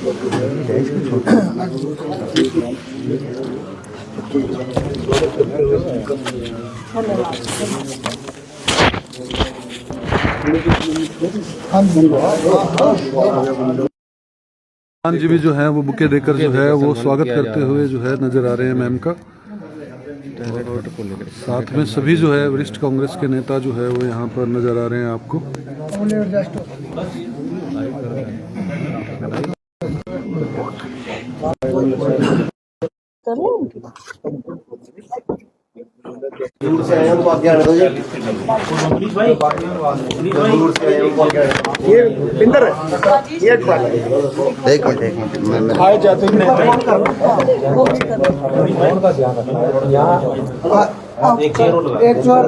जी भी जो है वो बुके देकर जो है वो स्वागत करते हुए जो है नजर आ रहे हैं मैम का। साथ में सभी जो है वरिष्ठ कांग्रेस के नेता जो है वो यहाँ पर नजर आ रहे हैं आपको। दूर से आए उनको आज्ञा दो जी। दूर से आए उनको आज्ञा दो। ये पिंदर ये एक मिनट मैं आए जाते हैं एक चेयर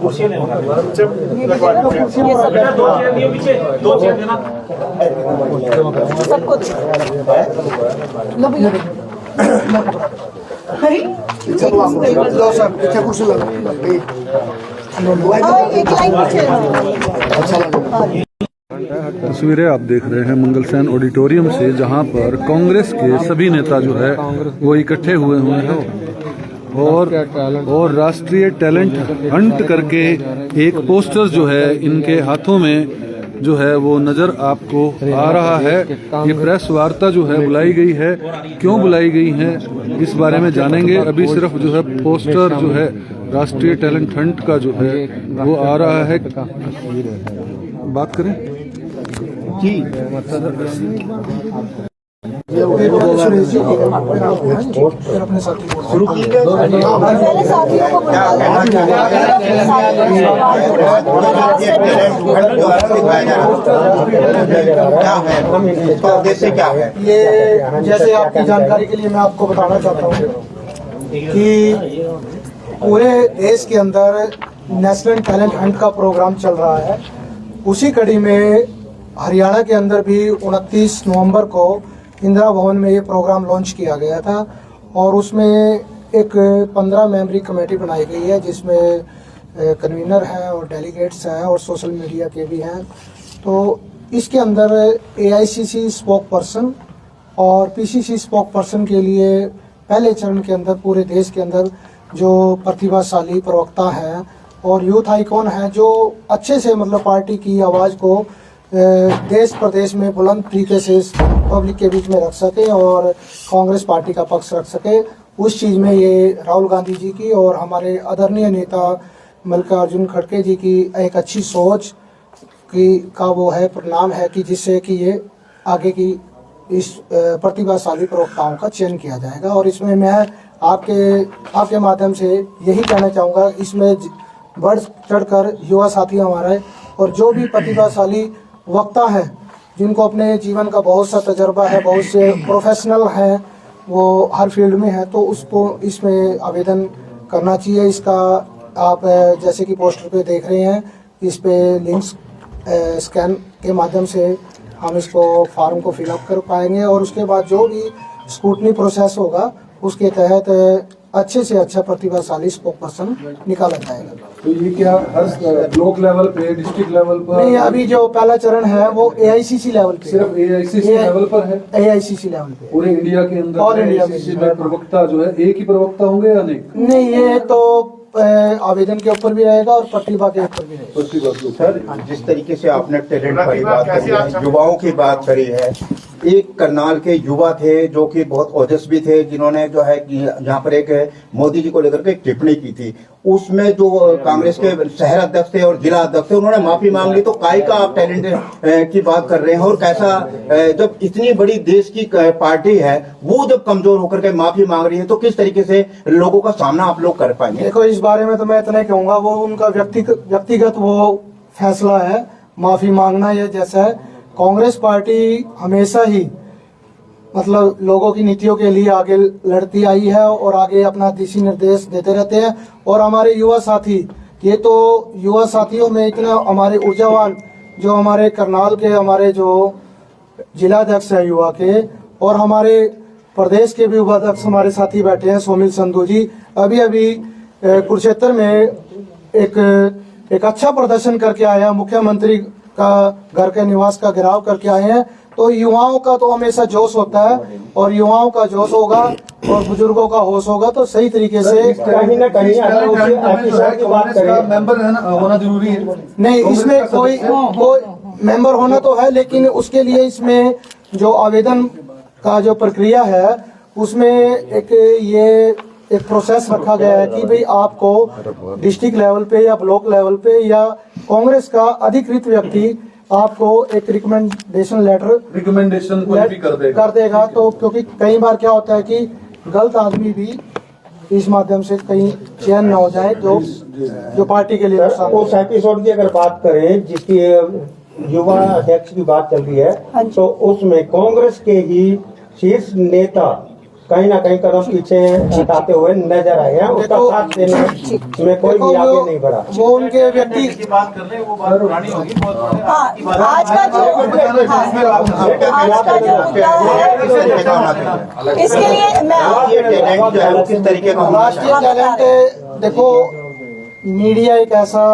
कुर्सी लेना दो चेयर देना सब कुछ लो भैया चलो आप लो सर पीछे कुर्सी लो एक लाइन तस्वीरें आप देख रहे हैं मंगलसेन ऑडिटोरियम से, जहां पर कांग्रेस के सभी नेता जो है वो इकट्ठे हुए हैं और राष्ट्रीय टैलेंट हंट करके एक पोस्टर जो है इनके हाथों में जो है वो नजर आपको आ रहा है। ये प्रेस वार्ता जो है बुलाई गई है, क्यों बुलाई गई है इस बारे में जानेंगे। अभी सिर्फ जो है पोस्टर जो है राष्ट्रीय टैलेंट हंट का जो है वो आ रहा है। बात करें जी अपने साथी शुरू क्या है ये, जैसे आपकी जानकारी के लिए मैं आपको बताना चाहता हूँ कि पूरे देश के अंदर नेशनल टैलेंट हंट का प्रोग्राम चल रहा है। उसी कड़ी में हरियाणा के अंदर भी 29 नवंबर को इंदिरा भवन में ये प्रोग्राम लॉन्च किया गया था और उसमें एक 15 मेंबरी कमेटी बनाई गई है जिसमें कन्वीनर हैं और डेलीगेट्स हैं और सोशल मीडिया के भी हैं। तो इसके अंदर AICC स्पोक पर्सन और PCC स्पोक पर्सन के लिए पहले चरण के अंदर पूरे देश के अंदर जो प्रतिभाशाली प्रवक्ता हैं और यूथ आइकॉन हैं जो अच्छे से मतलब पार्टी की आवाज़ को देश प्रदेश में बुलंद तरीके से पब्लिक के बीच में रख सके और कांग्रेस पार्टी का पक्ष रख सके, उस चीज़ में ये राहुल गांधी जी की और हमारे आदरणीय नेता मल्लिकार्जुन खड़गे जी की एक अच्छी सोच की का वो है परिणाम है कि जिससे कि ये आगे की इस प्रतिभाशाली प्रवक्ताओं का चयन किया जाएगा। और इसमें मैं आपके माध्यम से यही कहना चाहूँगा, इसमें बढ़ चढ़कर युवा साथी हमारे और जो भी प्रतिभाशाली वक्ता है जिनको अपने जीवन का बहुत सा तजर्बा है, बहुत से प्रोफेशनल हैं, वो हर फील्ड में है, तो उसको इसमें आवेदन करना चाहिए। इसका आप जैसे कि पोस्टर पे देख रहे हैं, इस पे लिंक्स स्कैन के माध्यम से हम इसको फॉर्म को फिलअप कर पाएंगे और उसके बाद जो भी स्क्रूटनी प्रोसेस होगा उसके तहत अच्छे से अच्छा प्रतिभाशाली स्पोक पर्सन निकाला जाएगा। तो ये क्या हर ब्लॉक लेवल पे, डिस्ट्रिक्ट लेवल पर? नहीं, अभी जो पहला चरण है वो AICC लेवल पे, सिर्फ AICC लेवल पर है। AICC लेवल पे पूरे इंडिया के अंदर ऑल इंडिया में प्रवक्ता जो है एक ही प्रवक्ता होंगे या नहीं? नहीं, ये तो आवेदन के ऊपर भी रहेगा और प्रतिभा के ऊपर भी रहेगा। सर, जिस तरीके से आपने टैलेंट की बात करी है, युवाओं की बात करी है, एक करनाल के युवा थे जो कि बहुत ओजस्वी थे, जिन्होंने जो है यहाँ पर एक मोदी जी को लेकर के एक टिप्पणी की थी, उसमें जो कांग्रेस के शहर अध्यक्ष थे और जिला अध्यक्ष थे उन्होंने माफी मांग ली। तो काय का आप टैलेंट की बात कर रहे हैं और कैसा, जब इतनी बड़ी देश की पार्टी है वो जब कमजोर होकर के माफी मांग रही है तो किस तरीके से लोगों का सामना आप लोग कर पाएंगे? देखो, इस बारे में तो मैं इतना ही कहूंगा, वो उनका व्यक्तिगत वो फैसला है माफी मांगना। ये जैसा है, कांग्रेस पार्टी हमेशा ही मतलब लोगों की नीतियों के लिए आगे लड़ती आई है और आगे अपना दिशा निर्देश देते रहते हैं। और हमारे युवा साथी, ये तो युवा साथियों में इतना हमारे ऊर्जावान जो हमारे करनाल के हमारे जो जिलाध्यक्ष है युवा के, और हमारे प्रदेश के भी उपाध्यक्ष हमारे साथी बैठे हैं सोमिल संधू जी, अभी कुरुक्षेत्र में एक अच्छा प्रदर्शन करके आया। मुख्यमंत्री का घर के निवास का घेराव करके आए हैं। तो युवाओं का तो हमेशा जोश होता है और युवाओं का जोश होगा और बुजुर्गों का होश होगा तो सही तरीके से कहीं ना कहीं अगर उसे ऑफिसर की बात करें, मेंबर होना जरूरी है। नहीं, इसमें कोई मेंबर होना तो है, लेकिन उसके लिए इसमें जो आवेदन का जो प्रक्रिया है उसमें एक प्रोसेस रखा गया है कि भाई आपको डिस्ट्रिक्ट लेवल पे या ब्लॉक लेवल पे या कांग्रेस का अधिकृत व्यक्ति आपको एक रिकमेंडेशन लेटर कोई भी कर देगा। तो क्योंकि कई बार क्या होता है कि गलत आदमी भी इस माध्यम से कहीं चयन न हो जाए जो पार्टी के लिए नुकसान। उस एपिसोड की अगर बात करें जिसकी युवा अध्यक्ष की बात चल रही है, तो उसमें कांग्रेस के ही शीर्ष नेता कहीं ना कहीं कदम पीछे हटाते हुए नजर आए हैं। उसका साथ देने में कोई भी आगे नहीं बढ़ा। वो उनके व्यक्ति की बात कर रहे हैं वो बात पुरानी होगी, बहुत पुरानी। आज का जो मुद्दा है इसके लिए मैं ये टैलेंट जो है वो किस तरीके का होना चाहिए? राष्ट्रीय टैलेंट देखो, मीडिया एक ऐसा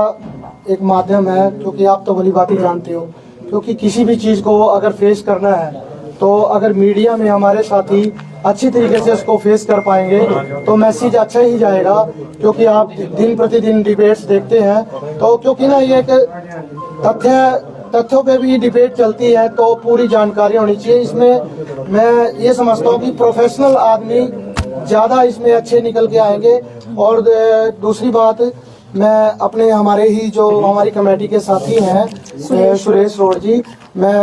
एक माध्यम है, क्योंकि आप तो भली बात ही जानते हो, क्योंकि किसी भी चीज को अगर फेस करना है तो अगर मीडिया में हमारे साथी अच्छी तरीके से उसको फेस कर पाएंगे तो मैसेज अच्छा ही जाएगा। क्योंकि आप दिन प्रतिदिन डिबेट्स देखते हैं तो क्योंकि ना ये एक तथ्यों पे भी डिबेट चलती है तो पूरी जानकारी होनी चाहिए। इसमें मैं ये समझता हूँ कि प्रोफेशनल आदमी ज़्यादा इसमें अच्छे निकल के आएंगे। और दूसरी बात, मैं अपने हमारे ही जो हमारी कमेटी के साथी हैं सुरेश रोड जी, मैं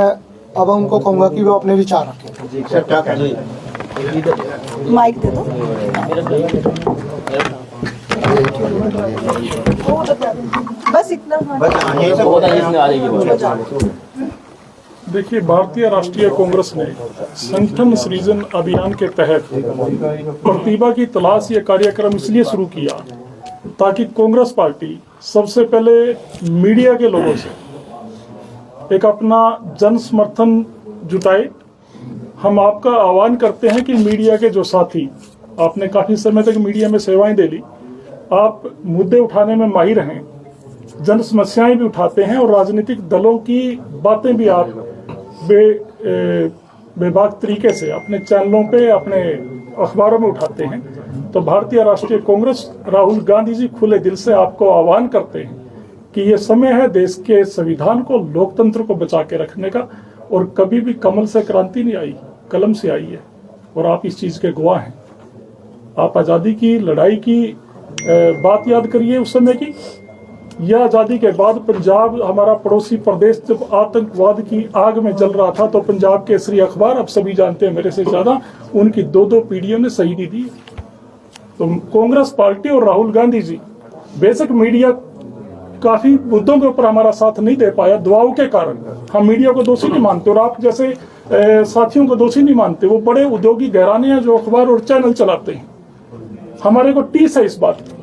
अब उनको कहूँगा कि वो अपने विचार रखें। माइक दे दो। बस इतना। देखिए, भारतीय राष्ट्रीय कांग्रेस ने संगठन सृजन अभियान के तहत प्रतिभा की तलाश ये कार्यक्रम इसलिए शुरू किया ताकि कांग्रेस पार्टी सबसे पहले मीडिया के लोगों से एक अपना जन समर्थन जुटाए। हम आपका आह्वान करते हैं कि मीडिया के जो साथी, आपने काफी समय तक मीडिया में सेवाएं दे ली, आप मुद्दे उठाने में माहिर हैं, जन समस्याएं भी उठाते हैं और राजनीतिक दलों की बातें भी आप बेबाक तरीके से अपने चैनलों पे, अपने अखबारों में उठाते हैं। तो भारतीय राष्ट्रीय कांग्रेस राहुल गांधी जी खुले दिल से आपको आह्वान करते हैं कि ये समय है देश के संविधान को, लोकतंत्र को बचा के रखने का। और कभी भी कमल से क्रांति नहीं आई, कलम से आई है और आप इस चीज के गवाह हैं। आप आजादी की लड़ाई की बात याद करिए उस समय की। यह आजादी के बाद पंजाब हमारा पड़ोसी प्रदेश जब आतंकवाद की आग में जल रहा था तो पंजाब केसरी अखबार, आप सभी जानते हैं मेरे से ज्यादा, उनकी 2-2 पीढ़ियों ने शहीदी दी। तो कांग्रेस पार्टी और राहुल गांधी जी, बेशक मीडिया काफी मुद्दों के ऊपर हमारा साथ नहीं दे पाया दबाव के कारण, हम मीडिया को दोषी नहीं मानते और आप जैसे साथियों को दोषी नहीं मानते। वो बड़े उद्योगी घराने हैं जो अखबार और चैनल चलाते हैं, हमारे को टीस है इस बात की।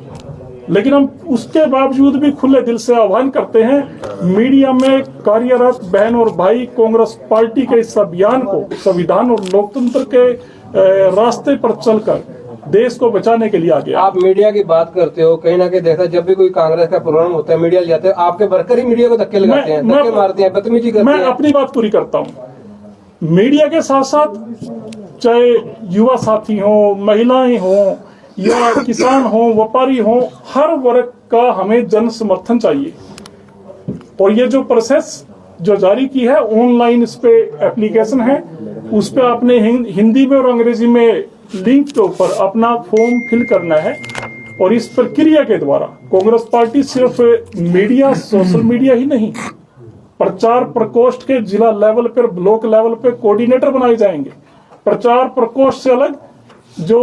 लेकिन हम उसके बावजूद भी खुले दिल से आह्वान करते हैं मीडिया में कार्यरत बहन और भाई, कांग्रेस पार्टी के इस अभियान को संविधान और लोकतंत्र के रास्ते पर चलकर देश को बचाने के लिए आगे। आप मीडिया की बात करते हो, कहीं ना कहीं देखा जब भी कोई कांग्रेस का प्रोग्राम होता है मीडिया जाते हैं, आपके वर्कर ही मीडिया को धक्के लगाते हैं, धक्के मारते हैं, बदतमीजी करते हैं। मैं अपनी बात पूरी करता हूँ। मीडिया के साथ साथ चाहे युवा साथी हो, महिलाएं हो या किसान हो, व्यापारी हो, हर वर्ग का हमें जन समर्थन चाहिए। और ये जो प्रोसेस जो जारी की है ऑनलाइन, इस पे एप्लीकेशन है, उस पे आपने हिंदी में और अंग्रेजी में लिंक के ऊपर अपना फॉर्म फिल करना है। और इस प्रक्रिया के द्वारा कांग्रेस पार्टी सिर्फ मीडिया, सोशल मीडिया ही नहीं, प्रचार प्रकोष्ठ के जिला लेवल पर, ब्लॉक लेवल पे कोऑर्डिनेटर बनाए जाएंगे। प्रचार प्रकोष्ठ से अलग जो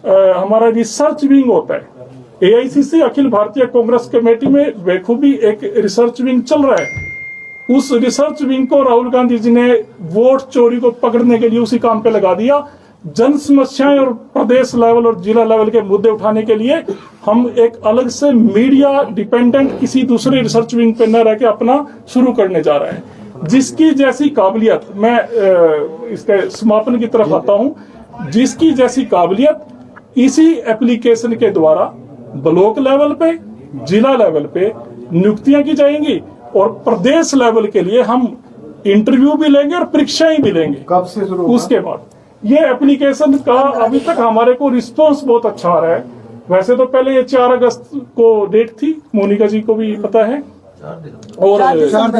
हमारा रिसर्च विंग होता है, एआईसीसी अखिल भारतीय कांग्रेस कमेटी में बेखूबी एक रिसर्च विंग चल रहा है। उस रिसर्च विंग को राहुल गांधी जी ने वोट चोरी को पकड़ने के लिए उसी काम पे लगा दिया। जन समस्याएं और प्रदेश लेवल और जिला लेवल के मुद्दे उठाने के लिए हम एक अलग से मीडिया डिपेंडेंट किसी दूसरे रिसर्च विंग पे न रह के अपना शुरू करने जा रहा है, जिसकी जैसी काबिलियत, मैं इसके समापन की तरफ आता हूं, जिसकी जैसी काबिलियत इसी एप्लीकेशन के द्वारा ब्लॉक लेवल पे, जिला लेवल पे नियुक्तियां की जाएंगी और प्रदेश लेवल के लिए हम इंटरव्यू भी लेंगे और परीक्षाएं भी लेंगे। कब से शुरू? उसके बाद ये एप्लीकेशन का अभी तक हमारे को रिस्पांस बहुत अच्छा आ रहा है। वैसे तो पहले ये 4 अगस्त को डेट थी, मोनिका जी को भी पता है, और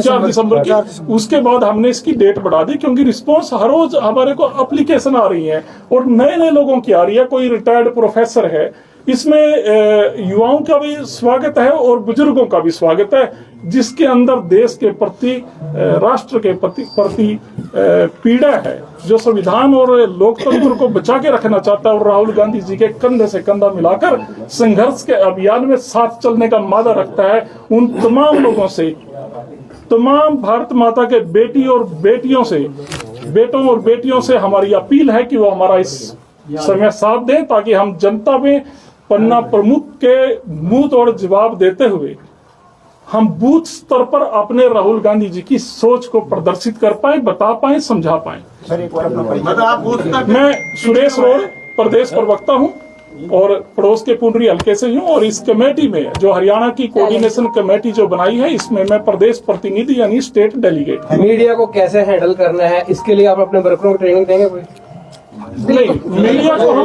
4 दिसंबर की। उसके बाद हमने इसकी डेट बढ़ा दी क्योंकि रिस्पांस हर रोज हमारे को एप्लीकेशन आ रही है और नए नए लोगों की आ रही है। कोई रिटायर्ड प्रोफेसर है, इसमें युवाओं का भी स्वागत है और बुजुर्गों का भी स्वागत है, जिसके अंदर देश के प्रति, राष्ट्र के प्रति पीड़ा है, जो संविधान और लोकतंत्र को बचा के रखना चाहता है और राहुल गांधी जी के कंधे से कंधा मिलाकर संघर्ष के अभियान में साथ चलने का वादा रखता है। उन तमाम लोगों से, तमाम भारत माता के बेटी और बेटियों से, बेटों और बेटियों से हमारी अपील है कि वो हमारा इस समय साथ दें, ताकि हम जनता में पन्ना प्रमुख के मुंह तोड़ जवाब देते हुए हम बूथ स्तर पर अपने राहुल गांधी जी की सोच को प्रदर्शित कर पाए, बता पाए, समझा पाए। मैं सुरेश रोड प्रदेश प्रवक्ता हूं और पड़ोस के पुंडरी हल्के से हूं, और इस कमेटी में जो हरियाणा की कोऑर्डिनेशन कमेटी जो बनाई है, इसमें मैं प्रदेश प्रतिनिधि यानी स्टेट डेलीगेट। मीडिया को कैसे हैंडल करना है, इसके लिए आप अपने वर्करों को ट्रेनिंग देंगे कोई? नहीं, मीडिया को हम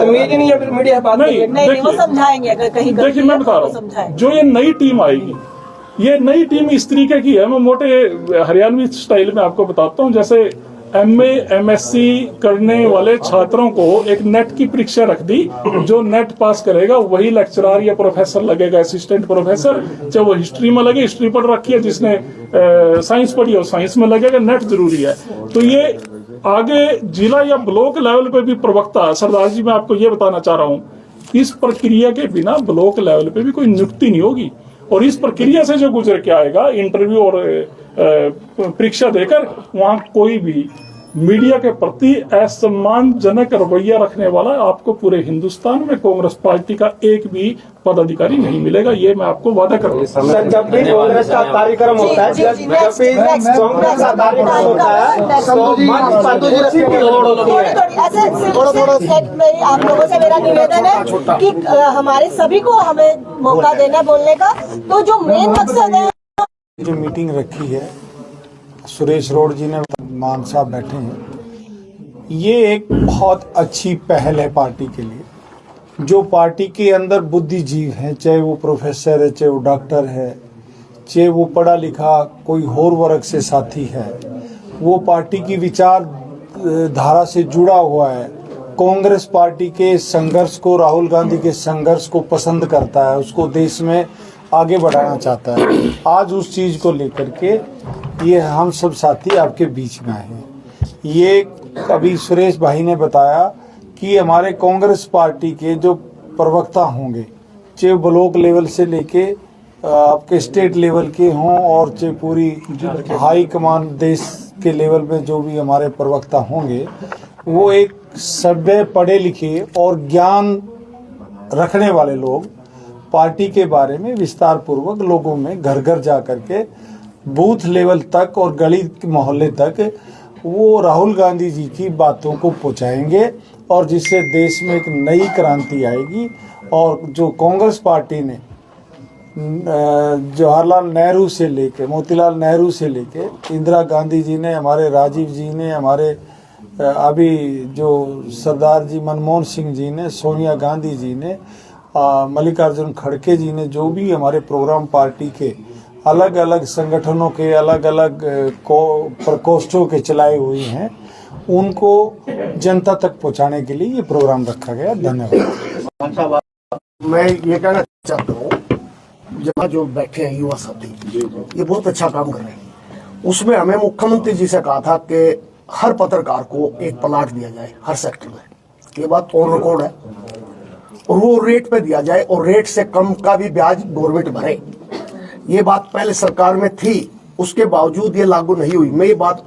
मीडिया नहीं है, फिर मीडिया बात नहीं, वो समझाएंगे अगर कहीं देखिए, मैं बता रहा हूँ, जो ये नई टीम आएगी, ये नई टीम इस तरीके की है। मैं मोटे हरियाणवी स्टाइल में आपको बताता हूँ। जैसे MA MSc करने वाले छात्रों को एक नेट की परीक्षा रख दी, जो नेट पास करेगा वही लेक्चरर या प्रोफेसर लगेगा, असिस्टेंट प्रोफेसर। चाहे वो हिस्ट्री में लगे, हिस्ट्री पढ़ रखी है, जिसने साइंस पढ़ी है साइंस में लगेगा। नेट जरूरी है। तो ये आगे जिला या ब्लॉक लेवल पे भी प्रवक्ता, सरदार जी मैं आपको ये बताना चाह रहा हूँ, इस प्रक्रिया के बिना ब्लॉक लेवल पे भी कोई नियुक्ति नहीं होगी। और इस प्रक्रिया से जो गुजर के आएगा, इंटरव्यू और परीक्षा देकर, वहां कोई भी मीडिया के प्रति असम्मानजनक रवैया रखने वाला आपको पूरे हिंदुस्तान में कांग्रेस पार्टी का एक भी पदाधिकारी नहीं मिलेगा। ये मैं आपको वादा कर रहा सर, जब भी कांग्रेस का कार्यक्रम होता है, जब भी कांग्रेस का कार्यक्रम होता है, आप लोगों से मेरा निवेदन है कि हमारे सभी को हमें मौका देना बोलने का। तो जो मेन मकसद है, जो मीटिंग रखी है, सुरेश रोड जी ने, मान साहब बैठे हैं, ये एक बहुत अच्छी पहल है पार्टी के लिए। जो पार्टी के अंदर बुद्धिजीव हैं, चाहे वो प्रोफेसर है, चाहे वो डॉक्टर है, चाहे वो पढ़ा लिखा कोई और वर्ग से साथी है, वो पार्टी की विचार धारा से जुड़ा हुआ है, कांग्रेस पार्टी के संघर्ष को, राहुल गांधी के संघर्ष को पसंद करता है, उसको देश में आगे बढ़ाना चाहता है। आज उस चीज को लेकर के ये हम सब साथी आपके बीच में आए हैं। ये अभी सुरेश भाई ने बताया कि हमारे कांग्रेस पार्टी के जो प्रवक्ता होंगे, चाहे ब्लॉक लेवल से लेके आपके स्टेट लेवल के हों और चाहे पूरी हाई कमान देश के लेवल में जो भी हमारे प्रवक्ता होंगे, वो एक सभ्य, पढ़े लिखे और ज्ञान रखने वाले लोग पार्टी के बारे में विस्तार पूर्वक लोगों में घर घर जा करके बूथ लेवल तक और गली मोहल्ले तक वो राहुल गांधी जी की बातों को पहुंचाएंगे, और जिससे देश में एक नई क्रांति आएगी। और जो कांग्रेस पार्टी ने जवाहरलाल नेहरू से लेके, मोतीलाल नेहरू से लेके, इंदिरा गांधी जी ने, हमारे राजीव जी ने, हमारे अभी जो सरदार जी मनमोहन सिंह जी ने, सोनिया गांधी जी ने, मल्लिकार्जुन खड़गे जी ने, जो भी हमारे प्रोग्राम पार्टी के अलग अलग संगठनों के अलग अलग प्रकोष्ठों के चलाए हुए हैं, उनको जनता तक पहुंचाने के लिए ये प्रोग्राम रखा गया। धन्यवाद। मैं ये कहना चाहता हूँ, जहाँ जो बैठे हैं युवा साथी, ये बहुत अच्छा काम कर रहे हैं। उसमें हमें मुख्यमंत्री जी से कहा था कि हर पत्रकार को एक प्लाट दिया जाए हर सेक्टर में। ये बात ऑन रिकॉर्ड है, और वो रेट पे दिया जाए, और रेट से कम का भी ब्याज गवर्नमेंट भरे। ये बात पहले सरकार में थी, उसके बावजूद ये लागू नहीं हुई। मैं ये बात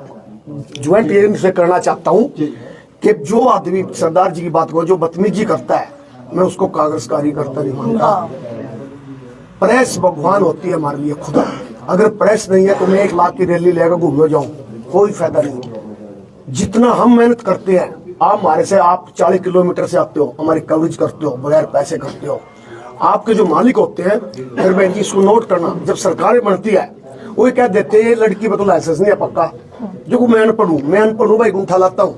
ज्वाइंट एजेंट से करना चाहता हूँ कि जो आदमी सरदार जी की बात को जो बदतमीजी करता है, मैं उसको कांग्रेस कार्यकर्ता नहीं मानता। प्रेस भगवान होती है हमारे लिए खुदा। अगर प्रेस नहीं है तो मैं 1 लाख की रैली लेकर घूमने जाऊं, कोई फायदा नहीं। जितना हम मेहनत करते हैं, आप हमारे से, आप 40 किलोमीटर से आते हो, हमारी कवरेज करते हो, बगैर पैसे करते हो। आपके जो मालिक होते हैं, फिर मैं इसको नोट करना, जब सरकारें बनती है वो कह देते हैं लड़की पर तो लाइसेंस नहीं है पक्का, जो मैं अनपढ़ हूँ भाई, गुंठा लाता हूँ।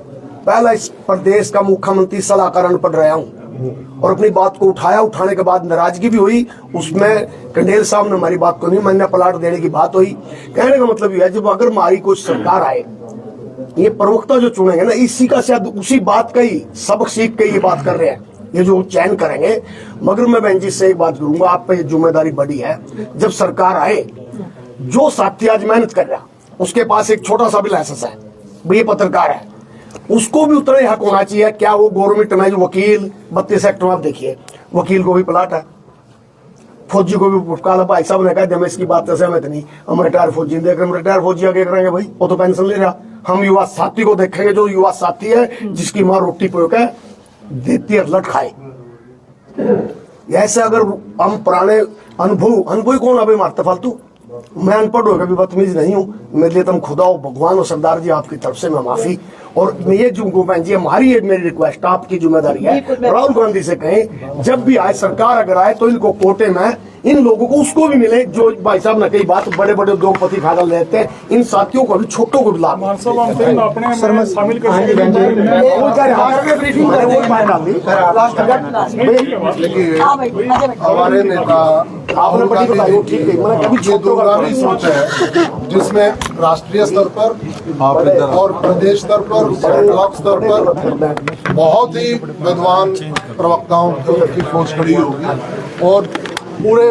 पहला इस प्रदेश का मुख्यमंत्री सलाहकार अनपढ़ रहा हूँ और अपनी बात को उठाया, उठाने के बाद नाराजगी भी हुई, उसमें कंडेल साहब ने हमारी बात को नहीं माना, प्लाट देने की बात हुई। कहने का मतलब ये है जब अगर हमारी कोई सरकार आए, ये प्रवक्ता जो चुनेंगे ना, इसी का शायद उसी बात का ही सबक सीख के ये बात कर रहे हैं, ये जो चयन करेंगे। मगर मैं बहन जी से एक बात करूंगा, आप पे जिम्मेदारी बड़ी है। जब सरकार आए, जो साथी आज मेहनत कर रहा, उसके पास एक छोटा सा भी लाइसेंस है, ये पत्रकार है, उसको भी उतना ही हक होना चाहिए। क्या वो गवर्नमेंट में जो वकील 32 सेक्टर में, आप देखिए वकील को भी प्लाट है, फौजी को भी काला भाई साहब ने कहा मैं इसकी बात से सहमत नहीं, हम रिटायर फौजी देख रहे हैं, रिटायर फौजी आगे करेंगे भाई, वो तो पेंशन ले रहा। हम युवा साथी को देखेंगे, जो युवा साथी है जिसकी माँ रोटी पोक है देती है लट खाए। ऐसे अगर हम पुराने अनुभवी कौन अभी मारते फालतू, मैं अनपढ़ हो कभी बदतमीज नहीं हूँ, मेरे लिए तुम खुदा हो भगवान हो सरदार जी, आपकी तरफ से मैं माफी। और ये जो बहन जी हमारी एक मेरी रिक्वेस्ट, आपकी जिम्मेदारी है, राहुल गांधी से कहें जब भी आए सरकार अगर आए तो इनको कोटे में इन लोगों को उसको भी मिले, जो भाई साहब ने कई बात बड़े बड़े उद्योगपति फायदा लेते हैं, इन साथियों को भी छोटों को भी लाभ शामिल कर हमारे नेता आपने बड़ी बताई, ठीक है, मैंने कभी ये दूरगामी सोच है जिसमें राष्ट्रीय स्तर पर और प्रदेश स्तर पर और ब्लॉक स्तर पर बहुत ही विद्वान प्रवक्ताओं की फौज खड़ी होगी और पूरे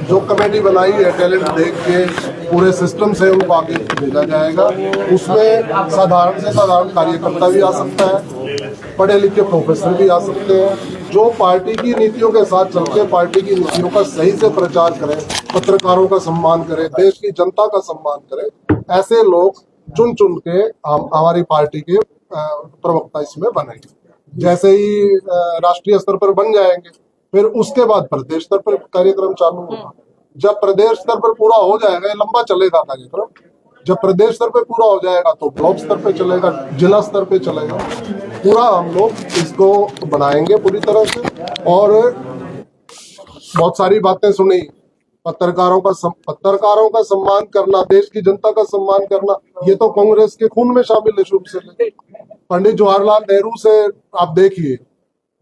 जो कमेटी बनाई है टैलेंट देख के पूरे सिस्टम से उनको आगे भेजा जाएगा। उसमें साधारण से साधारण कार्यकर्ता भी आ सकता है, पढ़े लिखे प्रोफेसर भी आ सकते हैं, जो पार्टी की नीतियों के साथ चलकर पार्टी की नीतियों का सही से प्रचार करें, पत्रकारों का सम्मान करें, देश की जनता का सम्मान करें। ऐसे लोग चुन चुन के हमारी पार्टी के प्रवक्ता इसमें बनेंगे। जैसे ही राष्ट्रीय स्तर पर बन जाएंगे, फिर उसके बाद प्रदेश स्तर पर कार्यक्रम चालू होगा। जब प्रदेश स्तर पर पूरा हो जाएगा, ये लंबा चलेगा कार्यक्रम, जब प्रदेश स्तर पे पूरा हो जाएगा तो ब्लॉक स्तर पे चलेगा, जिला स्तर पे चलेगा। पूरा हम लोग इसको बनाएंगे पूरी तरह से। और बहुत सारी बातें सुनी, पत्रकारों का सम्मान करना, देश की जनता का सम्मान करना, ये तो कांग्रेस के खून में शामिल है शुरू से। पंडित जवाहरलाल नेहरू से आप देखिए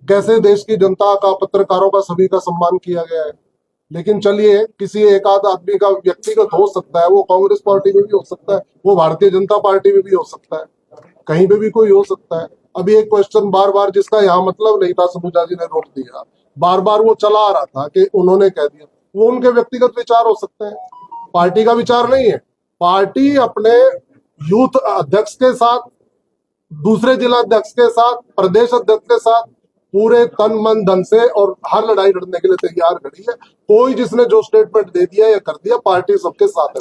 कैसे देश की जनता का, पत्रकारों का, सभी का सम्मान किया गया है। लेकिन चलिए, किसी एक आध आदमी का व्यक्तिगत हो सकता है, वो कांग्रेस पार्टी में भी हो सकता है, वो भारतीय जनता पार्टी में भी हो सकता है, कहीं पे भी कोई हो सकता है। अभी एक क्वेश्चन बार बार जिसका यहाँ मतलब नहीं था, समुजा जी ने रोक दिया, बार बार वो चला आ रहा था कि उन्होंने कह दिया, वो उनके व्यक्तिगत विचार हो सकते हैं, पार्टी का विचार नहीं है। पार्टी अपने यूथ अध्यक्ष के साथ, दूसरे जिला अध्यक्ष के साथ, प्रदेश अध्यक्ष के साथ पूरे तन मन धन से और हर लड़ाई लड़ने के लिए तैयार खड़ी है। कोई जिसने जो स्टेटमेंट दे दिया या कर दिया, पार्टी सबके साथ है।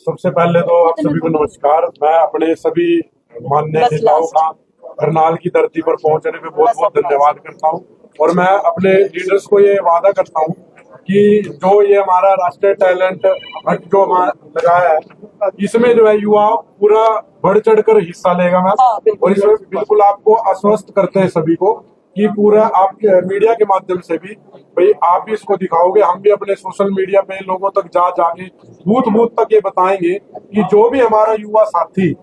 सबसे पहले तो आप सभी को नमस्कार। मैं अपने सभी माननीय नेताओं का करनाल की धरती पर पहुंचने पे बहुत बहुत धन्यवाद करता हूं। और मैं अपने लीडर्स को ये वादा करता हूं कि जो ये हमारा राष्ट्रीय टैलेंट हट जो हमारा लगाया है, इसमें जो है युवा पूरा बढ़ चढ़ कर हिस्सा लेगा मैम। और इसमें बिल्कुल आपको आश्वस्त करते हैं सभी को कि पूरा आप मीडिया के माध्यम से भी भाई आप भी इसको दिखाओगे, हम भी अपने सोशल मीडिया पे लोगों तक जाके बूथ बूथ तक ये बताएंगे कि जो भी हमारा युवा साथी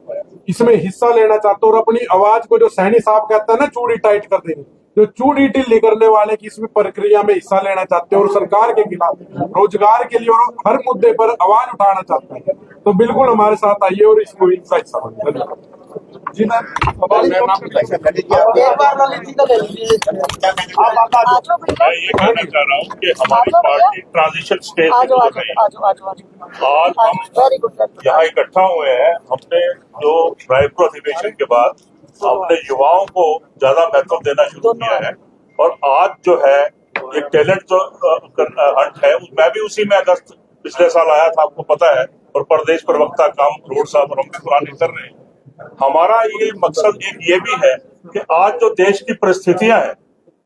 इसमें हिस्सा लेना चाहते और अपनी आवाज को, जो सैनी साहब कहते हैं ना, चूड़ी टाइट कर देंगे, जो चूड़ी ढीली करने वाले की इसमें प्रक्रिया में हिस्सा लेना चाहते हैं और सरकार के खिलाफ रोजगार के लिए और हर मुद्दे पर आवाज उठाना चाहते हैं, तो बिल्कुल हमारे साथ आइए और इस मूवी का हिस्सा बनिए। धन्यवाद जी। मैं ये कहना चाह रहा हूँ कि हमारी पार्टी ट्रांजिशन स्टेज में चल रही है। आज हम यहाँ इकट्ठा हुए हैं, हमने जो रायपुर अधिवेशन के बाद अपने युवाओं को ज्यादा महत्व देना शुरू किया है। और आज जो है ये टैलेंट जो हंट है, मैं भी उसी में अगस्त पिछले साल आया था, आपको पता है, और प्रदेश प्रवक्ता काम रोड साहब और हम पुराने कर रहे हैं। हमारा ये मकसद एक ये भी है कि आज जो देश की परिस्थितियां हैं,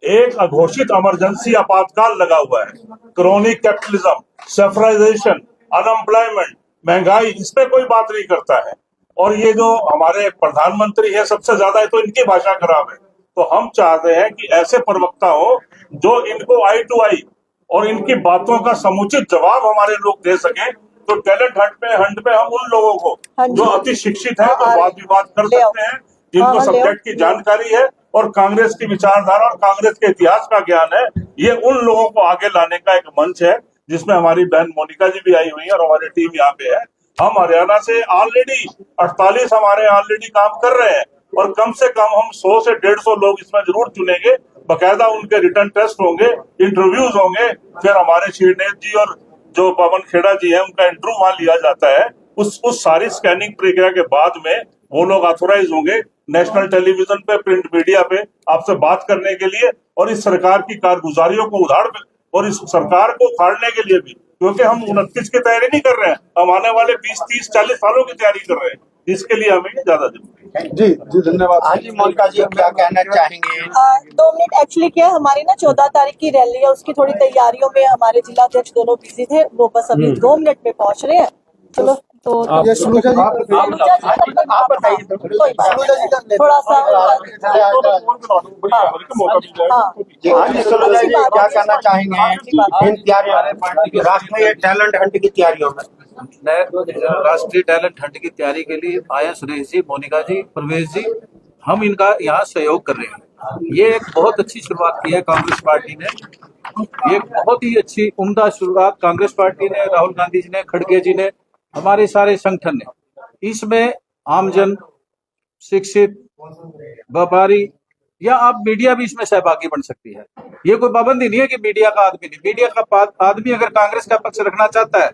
एक अघोषित इमरजेंसी आपातकाल लगा हुआ है, क्रोनिक कैपिटलिज्म, सेफराइजेशन, अनएम्प्लॉयमेंट, महंगाई, इस पे कोई बात नहीं करता है। और ये जो हमारे प्रधानमंत्री है, सबसे ज्यादा है तो इनकी भाषा खराब है। तो हम चाहते हैं कि ऐसे प्रवक्ता हो जो इनको आई टू आई और इनकी बातों का समुचित जवाब हमारे लोग दे सके, तो टैलेंट हंट पे हम उन लोगों को जो अति शिक्षित है तो वाद विवाद कर सकते हैं, जिनको सब्जेक्ट की जानकारी है और कांग्रेस की विचारधारा और कांग्रेस के इतिहास का ज्ञान है। ये उन लोगों को आगे लाने का एक मंच है, जिसमें हमारी बहन मोनिका जी भी आई हुई है और हमारी टीम यहाँ पे है। हम हरियाणा से ऑलरेडी 48 हमारे ऑलरेडी काम कर रहे हैं और कम से कम हम 100 से 150 लोग इसमें जरूर चुनेंगे। बकायदा उनके रिटर्न टेस्ट होंगे, इंटरव्यूज होंगे, फिर हमारे श्रीनेत जी और जो पवन खेड़ा जी है उनका इंटरव्यू वहां लिया जाता है। उस सारी स्कैनिंग प्रक्रिया के बाद में वो लोग ऑथोराइज होंगे नेशनल टेलीविजन पे, प्रिंट मीडिया पे आपसे बात करने के लिए और इस सरकार की कारगुजारियों को उधार और इस सरकार को उखाड़ने के लिए भी, क्योंकि हम 29 की तैयारी नहीं कर रहे हैं, हम आने वाले 20, 30, 40 सालों की तैयारी कर रहे हैं, जिसके लिए हमें ज्यादा जरूरी है। जी धन्यवाद। हाँ जी मोनिका जी, क्या कहना चाहेंगे? 2 मिनट। एक्चुअली क्या है, हमारी ना 14 तारीख की रैली है, उसकी थोड़ी तैयारियों में हमारे जिला अध्यक्ष दोनों बिजी थे, वो बस अभी 2 मिनट में पहुंच रहे हैं। चलो तो सलूजा जी आप बताइए थोड़ा सा सलूजा जी क्या कहना चाहेंगे इन तैयारियों, राष्ट्रीय टैलेंट हंट की तैयारियों में? राष्ट्रीय टैलेंट हंट की तैयारी के लिए आया सुरेश जी, मोनिका जी, प्रवेश जी, हम इनका यहाँ सहयोग कर रहे हैं। ये एक बहुत अच्छी शुरुआत की है कांग्रेस पार्टी ने, एक बहुत ही अच्छी उम्दा शुरुआत कांग्रेस पार्टी ने, राहुल गांधी जी ने, खड़गे जी ने, हमारे सारे संगठन ने। इसमें आमजन, शिक्षित, व्यापारी या आप मीडिया भी इसमें सहभागी बन सकती है। ये कोई पाबंदी नहीं है कि मीडिया का आदमी नहीं, मीडिया का आदमी अगर कांग्रेस का पक्ष रखना चाहता है,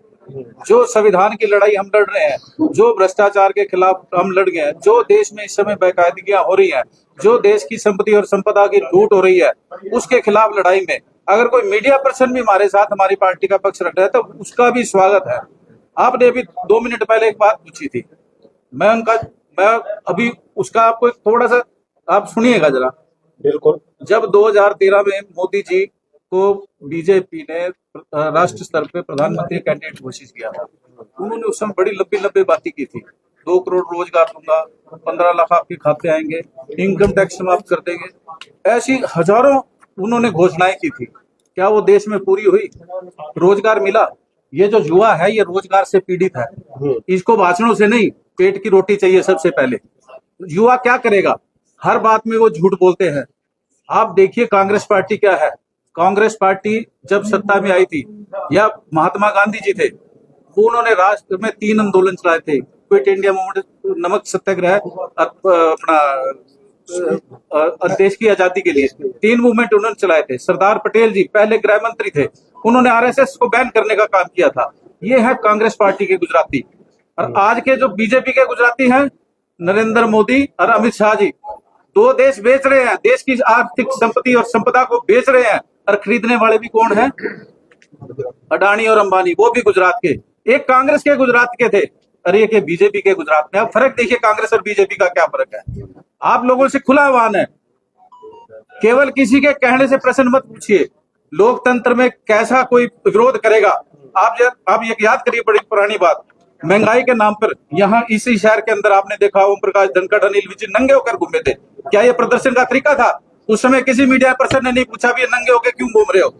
जो संविधान की लड़ाई हम लड़ रहे हैं, जो भ्रष्टाचार के खिलाफ हम लड़ गए हैं, जो देश में इस समय बेकायदगियां हो रही हैं, जो देश की संपत्ति और संपदा की लूट हो रही है, उसके खिलाफ लड़ाई में अगर कोई मीडिया पर्सन भी हमारे साथ हमारी पार्टी का पक्ष रख रहा है तो उसका भी स्वागत है। आपने अभी 2 मिनट पहले एक बात पूछी थी, मैं अभी उसका आपको थोड़ा सा आप सुनिएगा जरा। बिल्कुल। जब 2013 में मोदी जी को बीजेपी ने राष्ट्र स्तर पे प्रधानमंत्री कैंडिडेट घोषित किया था, उन्होंने उस समय बड़ी लंबी बातें की थी। 2 करोड़ रोजगार दूंगा, 15 लाख आपके खाते आएंगे, इनकम टैक्स समाप्त कर देंगे, ऐसी हजारों उन्होंने घोषणाएं की थी। क्या वो देश में पूरी हुई? रोजगार मिला? ये जो युवा है ये रोजगार से पीड़ित है, इसको भाषणों से नहीं, पेट की रोटी चाहिए सबसे पहले। युवा क्या करेगा? हर बात में वो झूठ बोलते हैं। आप देखिए कांग्रेस पार्टी क्या है। कांग्रेस पार्टी जब सत्ता में आई थी, या महात्मा गांधी जी थे, उन्होंने राष्ट्र में 3 आंदोलन चलाए थे, क्विट इंडिया मूवमेंट, नमक सत्याग्रह, अपना देश की आजादी के लिए 3 मूवमेंट उन्होंने चलाए थे। सरदार पटेल जी पहले गृह मंत्री थे, उन्होंने आरएसएस को बैन करने का काम किया था। ये है कांग्रेस पार्टी के गुजराती। और आज के जो बीजेपी के गुजराती हैं, नरेंद्र मोदी और अमित शाह जी, 2 देश बेच रहे हैं, देश की आर्थिक संपत्ति और संपदा को बेच रहे हैं, और खरीदने वाले भी कौन है? अडानी और अंबानी, वो भी गुजरात के। एक कांग्रेस के गुजरात के थे और एक बीजेपी के गुजरात में। अब फर्क देखिए कांग्रेस और बीजेपी का क्या फर्क है। आप लोगों से खुला आह्वान है, केवल किसी के कहने से प्रश्न मत पूछिए। लोकतंत्र में कैसा कोई विरोध करेगा? आप ये याद करिए, बड़ी पुरानी बात, महंगाई के नाम पर यहाँ इसी शहर के अंदर आपने देखा ओम प्रकाश धनखड़, अनिल विज नंगे होकर घूमे थे। क्या ये प्रदर्शन का तरीका था? उस समय किसी मीडिया पर्सन ने नहीं पूछा भी ये नंगे होकर क्यों घूम रहे हो।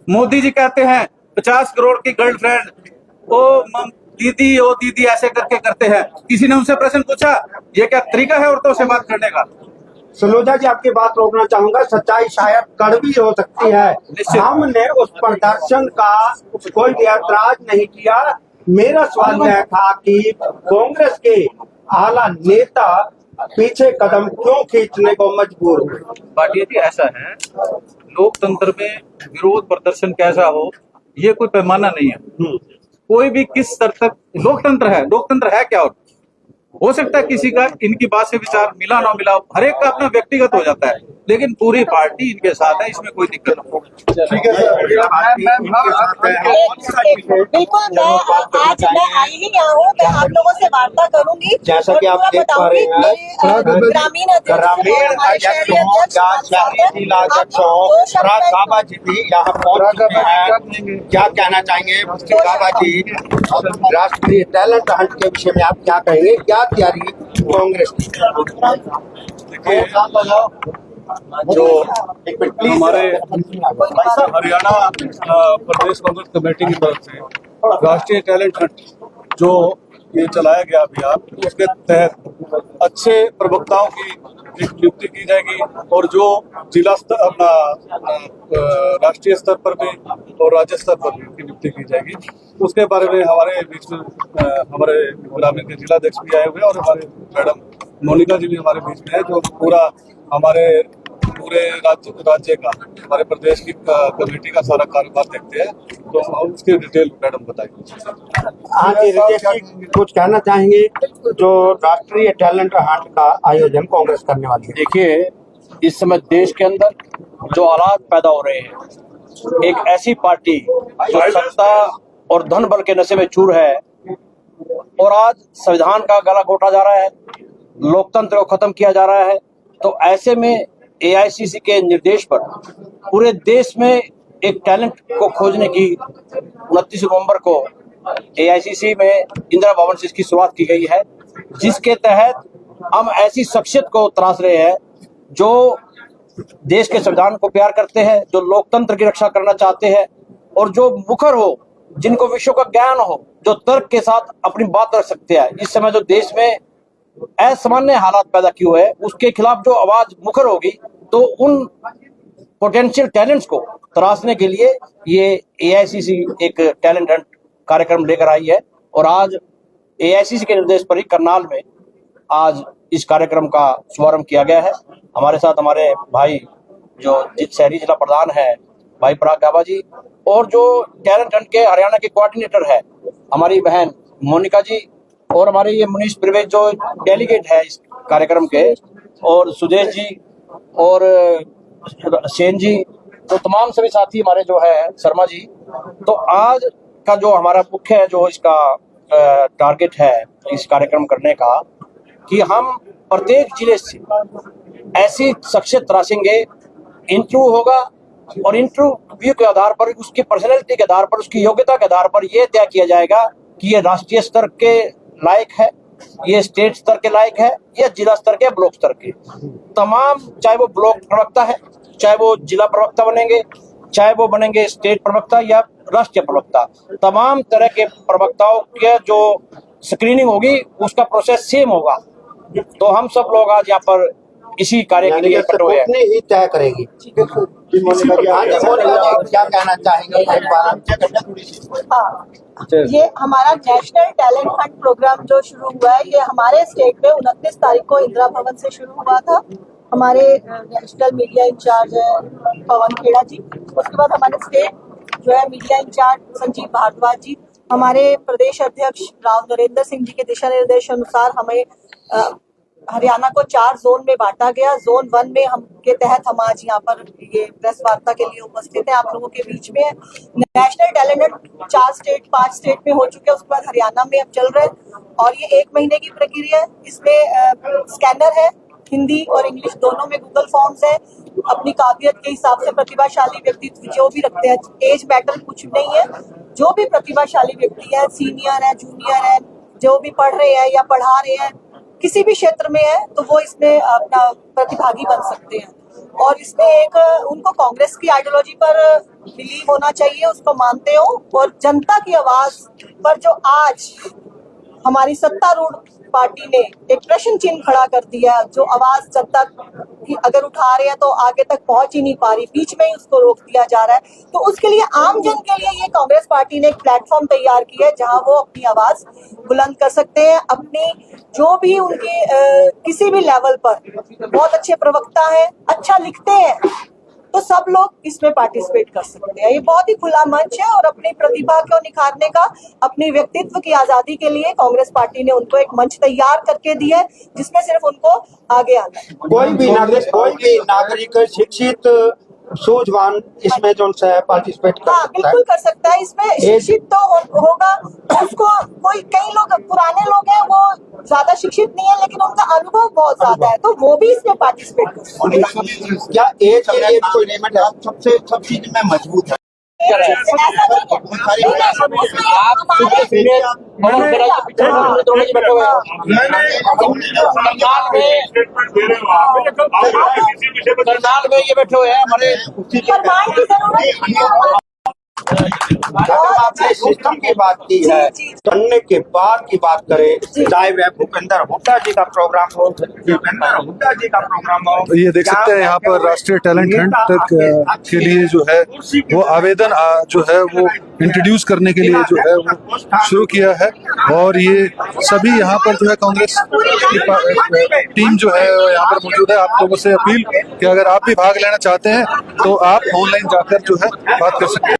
मोदी जी कहते हैं 50 करोड़ की गर्लफ्रेंड, ओ दीदी ऐसे करके करते हैं। किसी ने उनसे प्रश्न पूछा? ये क्या तरीका है औरतों से बात करने का? सलोजा जी आपकी बात रोकना चाहूंगा, सच्चाई शायद कड़वी हो सकती है। हमने उस प्रदर्शन का कोई भी ऐतराज नहीं किया। मेरा सवाल यह था कि कांग्रेस के आला नेता पीछे कदम क्यों खींचने को मजबूर हुए? भाटिया जी ऐसा है, लोकतंत्र में विरोध प्रदर्शन कैसा हो ये कोई पैमाना नहीं है। कोई भी किस स्तर तक लोकतंत्र है क्या? और हो सकता है किसी का इनकी बात से विचार मिला ना मिला, हर एक का अपना व्यक्तिगत हो जाता है, लेकिन पूरी पार्टी इनके साथ है, इसमें कोई दिक्कत नहीं। ठीक है सर, बिल्कुल। मैं आई ही यहाँ हूँ, मैं आप लोगों से वार्ता करूंगी, जैसा कि आप देख पा रहे हैं ग्रामीण बाबा जी भी यहाँ पहुँच चुके हैं। क्या कहना चाहेंगे बाबा जी राष्ट्रीय टैलेंट हंट के विषय में? आप क्या कहेंगे, क्या तैयारी कांग्रेस की? जो हमारे हरियाणा प्रदेश कांग्रेस कमेटी की तरफ से राष्ट्रीय टैलेंट हंट जो ये चलाया गया अभियान, उसके तहत अच्छे प्रवक्ताओं की नियुक्ति की जाएगी और जो जिला स्तर अपना राष्ट्रीय स्तर पर भी और राज्य स्तर पर भी नियुक्ति की जाएगी। उसके बारे में हमारे बीच में हमारे ग्रामीण के जिलाध्यक्ष भी आए हुए हैं और हमारे मैडम मोनिका जी भी हमारे बीच में है, जो पूरा हमारे पूरे राज्य का हमारे प्रदेश की कमेटी का सारा कारोबार देखते हैं। तो उसकी डिटेल मैडम बताएंगे। हाँ जी, रितेश जी कुछ कहना चाहेंगे जो राष्ट्रीय टैलेंट हंट का आयोजन कांग्रेस करने वाली है? देखिए, इस समय देश के अंदर जो हालात पैदा हो रहे हैं, एक ऐसी पार्टी जो सत्ता और धन बल के नशे में चूर है और आज संविधान का गला घोटा जा रहा है, लोकतंत्र को खत्म किया जा रहा है, तो ऐसे में एआईसीसी के निर्देश पर पूरे देश में एक टैलेंट को खोजने की 29 नवंबर को एआईसीसी में इंदिरा भवन से इसकी शुरुआत की गई है, जिसके तहत हम ऐसी शख्सियत को तलाश रहे हैं जो देश के संविधान को प्यार करते हैं, जो लोकतंत्र की रक्षा करना चाहते हैं और जो मुखर हो, जिनको विश्व का ज्ञान हो, जो तर्क के साथ अपनी बात रख सकते हैं। इस समय जो देश में असामान्य हालात पैदा किए हुए हैं, उसके खिलाफ जो आवाज मुखर होगी, तो उन पोटेंशियल टैलेंट्स को तराशने के लिए ये एआईसीसी एक टैलेंट हंट कार्यक्रम लेकर आई है। और आज एआईसीसी के निर्देश पर ही करनाल में आज इस कार्यक्रम का शुभारंभ किया गया है। हमारे साथ हमारे भाई जो शहरी जिला प्रधान है भाई पराग गाबा जी, और जो टैलेंट हंट के हरियाणा के कोऑर्डिनेटर है हमारी बहन मोनिका जी, और हमारे ये मनीष प्रवेश जो डेलीगेट है इस कार्यक्रम के, और सुदेश जी और सेन जी, तो तमाम सभी साथी हमारे जो है शर्मा जी। तो आज का जो हमारा मुख्य है जो इसका टारगेट है इस कार्यक्रम करने का, कि हम प्रत्येक जिले से ऐसी शख्सियत तराशेंगे, इंटरव्यू होगा और इंटरव्यू के आधार पर, उसकी पर्सनैलिटी के आधार पर, उसकी योग्यता के आधार पर यह तय किया जाएगा कि ये राष्ट्रीय स्तर के लायक है, ये स्टेट स्तर के लायक है, या जिला स्तर के, ब्लॉक स्तर के। तमाम, चाहे वो ब्लॉक प्रवक्ता है, चाहे वो जिला प्रवक्ता बनेंगे, चाहे वो बनेंगे स्टेट प्रवक्ता या राष्ट्रीय प्रवक्ता, तमाम तरह के प्रवक्ताओं के जो स्क्रीनिंग होगी उसका प्रोसेस सेम होगा। तो हम सब लोग आज यहाँ पर इसी कार्य के लिए इकट्ठे हुए हैं। ही तय करेगी। क्या कहना चाहेंगे? ये हमारा नेशनल टैलेंट हंट प्रोग्राम जो शुरू हुआ है, ये हमारे स्टेट में 29 तारीख को इंदिरा भवन से शुरू हुआ था। हमारे नेशनल मीडिया इंचार्ज है पवन खेड़ा जी, उसके बाद हमारे स्टेट जो है मीडिया इंचार्ज संजीव भारद्वाज जी, हमारे प्रदेश अध्यक्ष राव नरेंद्र सिंह जी के दिशा निर्देश अनुसार हमें हरियाणा को 4 जोन में बांटा गया। जोन 1 में हम के तहत हम आज यहाँ पर ये प्रेस वार्ता के लिए उपस्थित है, आप लोगों के बीच में है। नेशनल टैलेंट 4 स्टेट 5 स्टेट में हो चुके हैं, उसके बाद हरियाणा में अब चल रहे हैं और ये 1 महीने की प्रक्रिया है। इसमें स्कैनर है, हिंदी और इंग्लिश दोनों में गूगल फॉर्म्स है। अपनी काबिलियत के हिसाब से प्रतिभाशाली व्यक्तित्व जो भी रखते हैं, एज मैटर कुछ नहीं है, जो भी प्रतिभाशाली व्यक्ति है, सीनियर है, जूनियर है, जो भी पढ़ रहे हैं या पढ़ा रहे हैं, किसी भी क्षेत्र में है, तो वो इसमें अपना प्रतिभागी बन सकते हैं। और इसमें एक उनको कांग्रेस की आइडियोलॉजी पर बिलीव होना चाहिए, उसको मानते हो, और जनता की आवाज पर जो आज हमारी सत्तारूढ़ पार्टी ने एक प्रश्न चिन्ह खड़ा कर दिया, जो आवाज जनता की अगर उठा रहे हैं तो आगे तक पहुंच ही नहीं पा रही, बीच में ही उसको रोक दिया जा रहा है। तो उसके लिए आम जन के लिए ये कांग्रेस पार्टी ने एक प्लेटफॉर्म तैयार किया है जहां वो अपनी आवाज बुलंद कर सकते हैं। अपनी जो भी उनके किसी भी लेवल पर बहुत अच्छे प्रवक्ता हैं, अच्छा लिखते हैं, तो सब लोग इसमें पार्टिसिपेट कर सकते हैं। ये बहुत ही खुला मंच है और अपनी प्रतिभा को निखारने का, अपनी व्यक्तित्व की आजादी के लिए कांग्रेस पार्टी ने उनको एक मंच तैयार करके दिया है, जिसमें सिर्फ उनको आगे आना है। कोई भी नागरिक शिक्षित सूझवान इसमें जो है पार्टिसिपेट कर सकता है। बिल्कुल कर सकता है। इसमें शिक्षित तो होगा, उसको कोई कई लोग पुराने लोग हैं वो ज्यादा शिक्षित नहीं है लेकिन उनका अनुभव बहुत ज्यादा है, तो वो भी इसमें पार्टिसिपेट कर सकते हैं। क्या एज कोई लिमिट है? सब चीज में मजबूत है। कर रहे हैं। आप सुबह सुनिए, पवन खेड़ा के पीछे दोनों जी बैठे हुए हैं। करनाल में ये बैठे हुए हैं हमारे। अगर आपने सिस्टम की बात की है, बनने के बाद की बात करें, चाहे वह भूपेंद्र हुड्डा जी का प्रोग्राम हो, भूपेंद्र हुड्डा जी का प्रोग्राम हो, ये देख सकते हैं यहाँ पर राष्ट्रीय टैलेंट हंट के लिए जो है वो आवेदन जो है वो इंट्रोड्यूस करने के लिए जो है वो शुरू किया है। और ये सभी यहाँ पर जो है कांग्रेस की टीम जो है यहाँ पर मौजूद है। आप लोगों से अपील कि अगर आप भी भाग लेना चाहते हैं तो आप ऑनलाइन जाकर जो है बात कर सकते हैं।